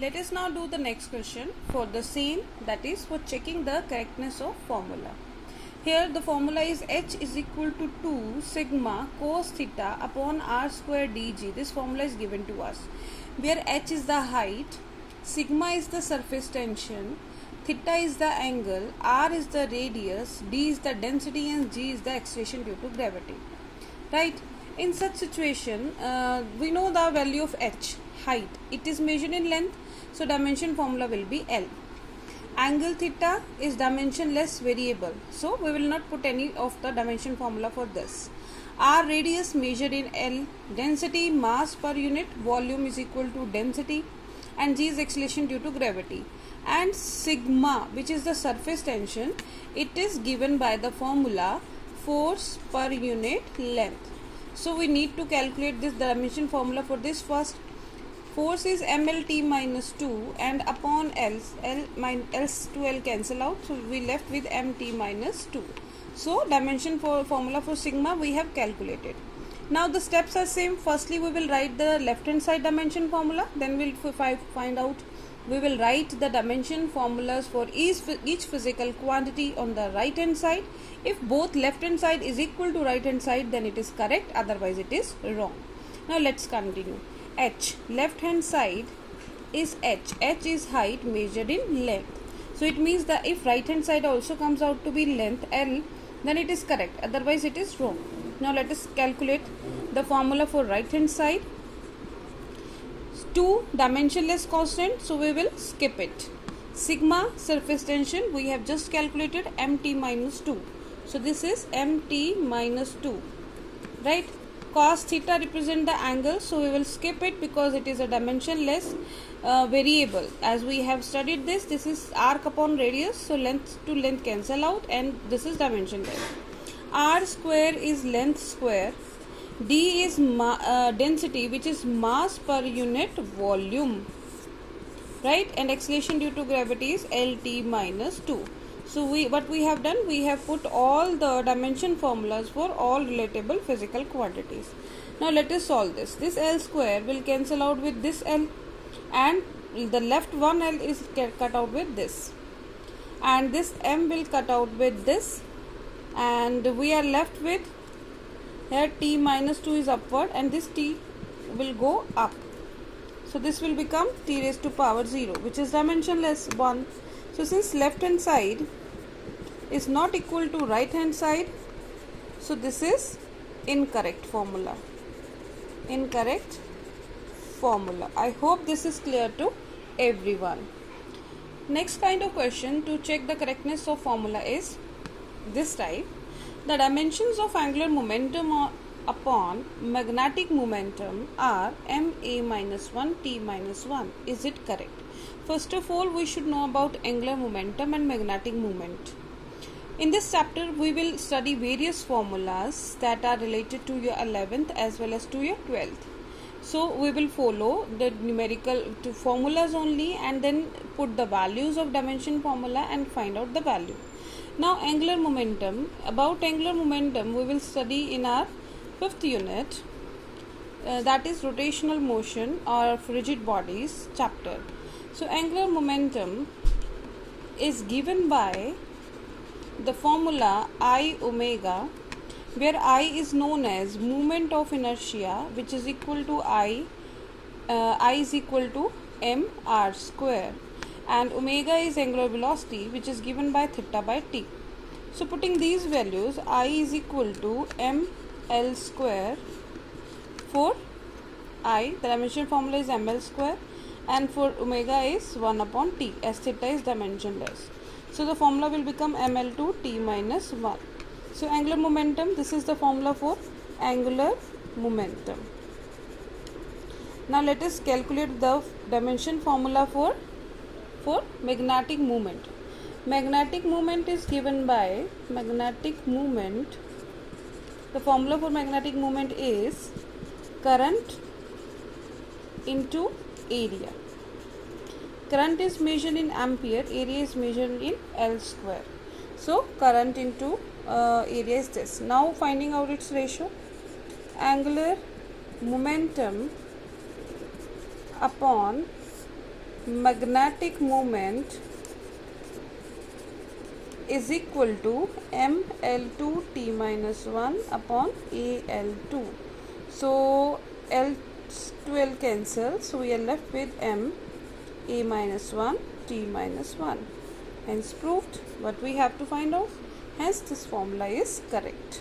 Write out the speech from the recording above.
Let us now do the next question for the same, that is for checking the correctness of formula. Here the formula is h is equal to 2 sigma cos theta upon r square dg. This formula is given to us, where h is the height, sigma is the surface tension, theta is the angle, r is the radius, d is the density and g is the acceleration due to gravity. Right? In such situation, we know the value of h, height. It is measured in length, so dimension formula will be L. Angle theta is dimensionless variable, so we will not put any of the dimension formula for this. R radius measured in L, density mass per unit volume is equal to density, and G is acceleration due to gravity. And sigma, which is the surface tension, it is given by the formula force per unit length. So we need to calculate this dimension formula for this first. Force is mlt minus 2 and upon L to L cancel out, so we left with mt minus 2. So dimension for formula for sigma we have calculated. Now the steps are same. Firstly we will write the left hand side dimension formula, then we will find out. We will write the dimension formulas for each physical quantity on the right hand side. If both left hand side is equal to right hand side, then it is correct, otherwise it is wrong. Now let's continue. H, left hand side is h. H is height measured in length. So it means that if right hand side also comes out to be length L, then it is correct, otherwise it is wrong. Now let us calculate the formula for right hand side. 2 dimensionless constant, so we will skip it. Sigma surface tension we have just calculated, mt minus 2. So this is mt minus 2, right? Cos theta represent the angle, so we will skip it because it is a dimensionless variable. As we have studied this is arc upon radius, so length to length cancel out, and this is dimensionless. R square is length square, d is density, which is mass per unit volume, right? And acceleration due to gravity is lt minus 2. So what we have done, we have put all the dimension formulas for all relatable physical quantities. Now let us solve this. This L square will cancel out with this L, and the left one L is cut out with this, and this M will cut out with this, and we are left with here t minus 2 is upward, and this t will go up. So this will become t raised to power 0, which is dimensionless 1. So since left hand side is not equal to right hand side, so this is incorrect formula. Incorrect formula. I hope this is clear to everyone. Next kind of question to check the correctness of formula is this type. The dimensions of angular momentum upon magnetic momentum are ma minus 1 t minus 1. Is it correct? First of all, we should know about angular momentum and magnetic moment. In this chapter, we will study various formulas that are related to your 11th as well as to your 12th. So we will follow the numerical formulas only and then put the values of dimension formula and find out the value. Now angular momentum. About angular momentum, we will study in our 5th unit, that is rotational motion or rigid bodies chapter. So angular momentum is given by the formula I omega, where I is known as moment of inertia, which is equal to I is equal to mr square, and omega is angular velocity, which is given by theta by t. So putting these values, I is equal to ml square for I, the dimension formula is ml square, and for omega is 1 upon t, as theta is dimensionless. So the formula will become ml2 t minus 1. So angular momentum, this is the formula for angular momentum. Now let us calculate the dimension formula for magnetic moment. Magnetic moment is given by magnetic moment. The formula for magnetic moment is current into area. Current is measured in ampere, area is measured in L square. So current into area is this. Now finding out its ratio. Angular momentum upon magnetic moment is equal to ml2 t minus 1 upon al2. So L12 cancels, so we are left with m a minus 1 t minus 1. Hence proved. What we have to find out? Hence this formula is correct.